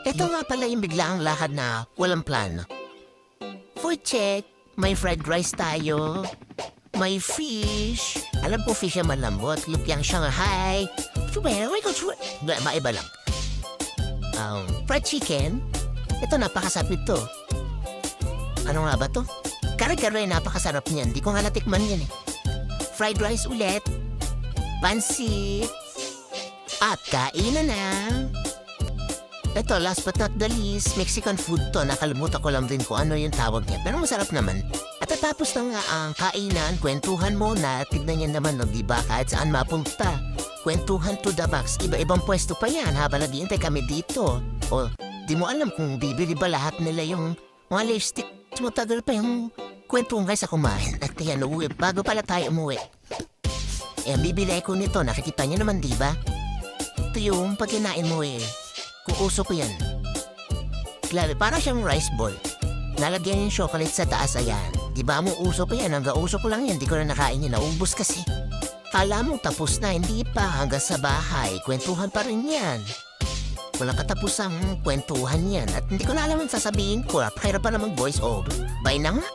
Ito nga pala yung biglaang lakad na walang plano. Food check, may fried rice tayo. May fish. Alam ko fish ang malambot. Lupiang Shanghai. Maiba lang. Fried chicken. Ito napakasapit to. Ano nga ba to? Kare-kare napakasarap niyan. Di ko nga natikman yan eh. Fried rice ulit. Pansit. At kainan na. Ito, last but not the least, Mexican food to. Nakalimutan ko lang din kung ano yung tawag niya. Pero masarap naman. At tapos na nga ang kainan, kwentuhan mo na. Tignan niya naman, no, diba? Kahit saan mapunta. Kwentuhan to the max. Iba-ibang pwesto pa yan habang nag-iintay kami dito. O, di mo alam kung bibili ba lahat nila yung mga lipstick. Matagal pa yung kwentuhan kaysa kumain. At yan, uwi. Bago pala tayo umuwi. Bibili ko nito. Nakikita niyo naman, diba? Ito yung pag kinain mo Kung uso ko yan. Grabe, para siyang rice ball. Nalagyan yung chocolate sa taas, ayan. Di ba mo uso pa yan? Hanggang uso ko lang yan. Di ko na nakain yan. Naubos kasi. Kala mo tapos na, hindi pa. Hanggang sa bahay, kwentuhan pa rin yan. Walang katapusang kwentuhan yan. At hindi ko na alam ang sasabihin ko. Pero pa namang voice over. Bye na nga.